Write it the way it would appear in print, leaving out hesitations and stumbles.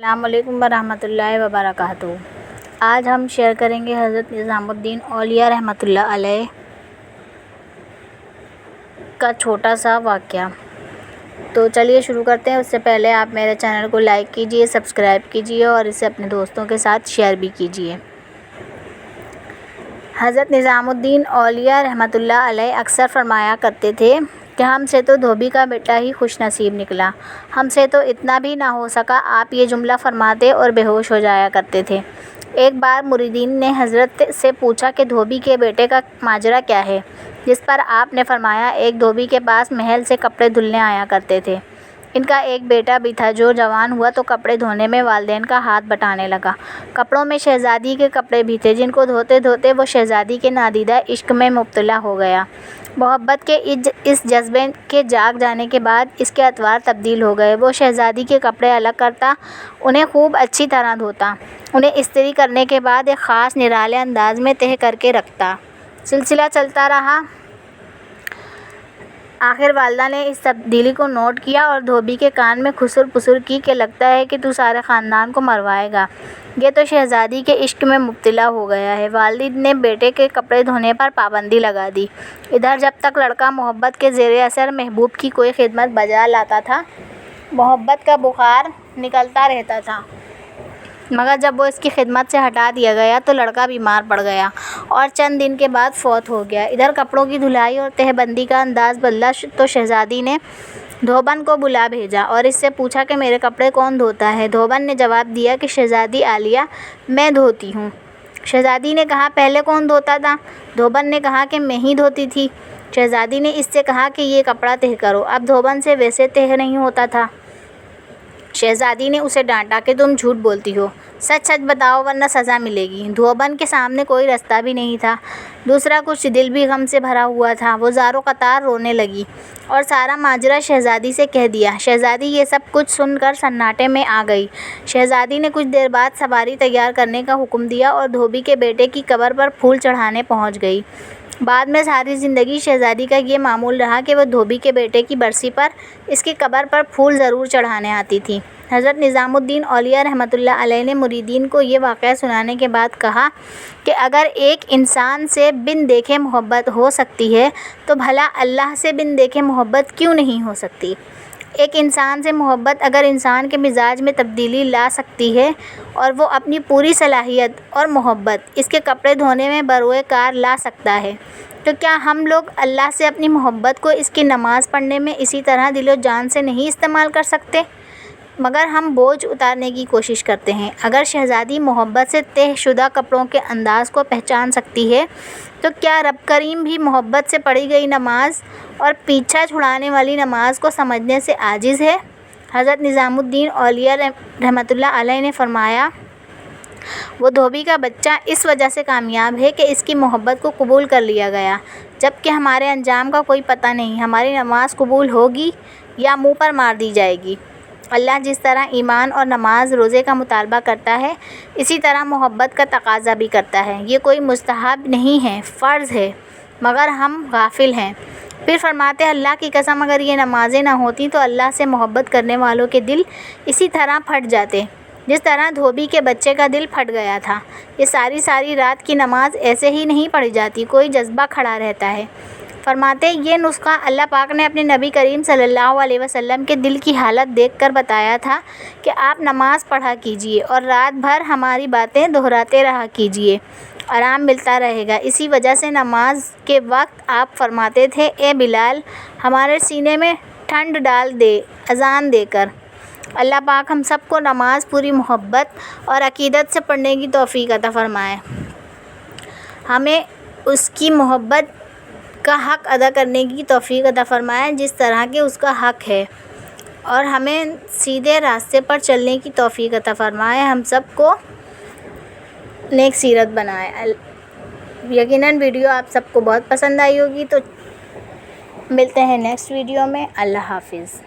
السلام علیکم ورحمۃ اللہ وبرکاتہ۔ آج ہم شیئر کریں گے حضرت نظام الدین اولیاء رحمۃ اللہ علیہ کا چھوٹا سا واقعہ۔ تو چلیے شروع کرتے ہیں۔ اس سے پہلے آپ میرے چینل کو لائک کیجئے، سبسکرائب کیجئے اور اسے اپنے دوستوں کے ساتھ شیئر بھی کیجئے۔ حضرت نظام الدین اولیاء رحمۃ اللہ علیہ اکثر فرمایا کرتے تھے کہ ہم سے تو دھوبی کا بیٹا ہی خوش نصیب نکلا، ہم سے تو اتنا بھی نہ ہو سکا۔ آپ یہ جملہ فرماتے اور بے ہوش ہو جایا کرتے تھے۔ ایک بار مریدین نے حضرت سے پوچھا کہ دھوبی کے بیٹے کا ماجرا کیا ہے، جس پر آپ نے فرمایا ایک دھوبی کے پاس محل سے کپڑے دھلنے آیا کرتے تھے۔ ان کا ایک بیٹا بھی تھا جو جوان ہوا تو کپڑے دھونے میں والدین کا ہاتھ بٹانے لگا۔ کپڑوں میں شہزادی کے کپڑے بھی تھے جن کو دھوتے دھوتے وہ شہزادی کے نادیدہ عشق میں مبتلا ہو گیا۔ محبت کے اس جذبے کے جاگ جانے کے بعد اس کے اطوار تبدیل ہو گئے۔ وہ شہزادی کے کپڑے الگ کرتا، انہیں خوب اچھی طرح دھوتا، انہیں استری کرنے کے بعد ایک خاص نرالے انداز میں تہہ کر کے رکھتا۔ سلسلہ چلتا رہا۔ آخر والدہ نے اس تبدیلی کو نوٹ کیا اور دھوبی کے کان میں خسر پسر کی کہ لگتا ہے کہ تو سارے خاندان کو مروائے گا، یہ تو شہزادی کے عشق میں مبتلا ہو گیا ہے۔ والد نے بیٹے کے کپڑے دھونے پر پابندی لگا دی۔ ادھر جب تک لڑکا محبت کے زیر اثر محبوب کی کوئی خدمت بجا لاتا تھا، محبت کا بخار نکلتا رہتا تھا، مگر جب وہ اس کی خدمت سے ہٹا دیا گیا تو لڑکا بیمار پڑ گیا اور چند دن کے بعد فوت ہو گیا۔ ادھر کپڑوں کی دھلائی اور تہہ بندی کا انداز بدلا تو شہزادی نے دھوبن کو بلا بھیجا اور اس سے پوچھا کہ میرے کپڑے کون دھوتا ہے؟ دھوبن نے جواب دیا کہ شہزادی عالیہ میں دھوتی ہوں۔ شہزادی نے کہا پہلے کون دھوتا تھا؟ دھوبن نے کہا کہ میں ہی دھوتی تھی۔ شہزادی نے اس سے کہا کہ یہ کپڑا تہہ کرو۔ اب دھوبن سے ویسے تہہ نہیں ہوتا تھا۔ شہزادی نے اسے ڈانٹا کہ تم جھوٹ بولتی ہو، سچ سچ بتاؤ ورنہ سزا ملے گی۔ دھوبن کے سامنے کوئی رستہ بھی نہیں تھا، دوسرا کچھ دل بھی غم سے بھرا ہوا تھا۔ وہ زاروں قطار رونے لگی اور سارا ماجرا شہزادی سے کہہ دیا۔ شہزادی یہ سب کچھ سن کر سناٹے میں آ گئی۔ شہزادی نے کچھ دیر بعد سواری تیار کرنے کا حکم دیا اور دھوبی کے بیٹے کی قبر پر پھول چڑھانے پہنچ گئی۔ بعد میں ساری زندگی شہزادی کا یہ معمول رہا کہ وہ دھوبی کے بیٹے کی برسی پر اس کی قبر پر پھول ضرور چڑھانے آتی تھی۔ حضرت نظام الدین اولیاء رحمۃ اللہ علیہ نے مریدین کو یہ واقعہ سنانے کے بعد کہا کہ اگر ایک انسان سے بن دیکھے محبت ہو سکتی ہے تو بھلا اللہ سے بن دیکھے محبت کیوں نہیں ہو سکتی؟ ایک انسان سے محبت اگر انسان کے مزاج میں تبدیلی لا سکتی ہے اور وہ اپنی پوری صلاحیت اور محبت اس کے کپڑے دھونے میں بروئے کار لا سکتا ہے، تو کیا ہم لوگ اللہ سے اپنی محبت کو اس کی نماز پڑھنے میں اسی طرح دل و جان سے نہیں استعمال کر سکتے؟ مگر ہم بوجھ اتارنے کی کوشش کرتے ہیں۔ اگر شہزادی محبت سے تہہ شدہ کپڑوں کے انداز کو پہچان سکتی ہے تو کیا رب کریم بھی محبت سے پڑھی گئی نماز اور پیچھا چھڑانے والی نماز کو سمجھنے سے عاجز ہے؟ حضرت نظام الدین اولیاء رحمۃ اللہ علیہ نے فرمایا وہ دھوبی کا بچہ اس وجہ سے کامیاب ہے کہ اس کی محبت کو قبول کر لیا گیا، جبکہ ہمارے انجام کا کوئی پتہ نہیں، ہماری نماز قبول ہوگی یا منہ پر مار دی جائے گی۔ اللہ جس طرح ایمان اور نماز روزے کا مطالبہ کرتا ہے، اسی طرح محبت کا تقاضا بھی کرتا ہے۔ یہ کوئی مستحب نہیں ہے، فرض ہے، مگر ہم غافل ہیں۔ پھر فرماتے اللہ کی قسم اگر یہ نمازیں نہ ہوتیں تو اللہ سے محبت کرنے والوں کے دل اسی طرح پھٹ جاتے جس طرح دھوبی کے بچے کا دل پھٹ گیا تھا۔ یہ ساری رات کی نماز ایسے ہی نہیں پڑھی جاتی، کوئی جذبہ کھڑا رہتا ہے۔ فرماتے یہ نسخہ اللہ پاک نے اپنے نبی کریم صلی اللہ علیہ وسلم کے دل کی حالت دیکھ کر بتایا تھا کہ آپ نماز پڑھا کیجئے اور رات بھر ہماری باتیں دہراتے رہا کیجئے، آرام ملتا رہے گا۔ اسی وجہ سے نماز کے وقت آپ فرماتے تھے اے بلال ہمارے سینے میں ٹھنڈ ڈال دے اذان دے کر۔ اللہ پاک ہم سب کو نماز پوری محبت اور عقیدت سے پڑھنے کی توفیق عطا فرمائے، ہمیں اس کی محبت کا حق ادا کرنے کی توفیق عطا فرمائے جس طرح کہ اس کا حق ہے، اور ہمیں سیدھے راستے پر چلنے کی توفیق عطا فرمائے، ہم سب کو نیک سیرت بنائے۔ یقیناً ویڈیو آپ سب کو بہت پسند آئی ہوگی، تو ملتے ہیں نیکسٹ ویڈیو میں۔ اللہ حافظ۔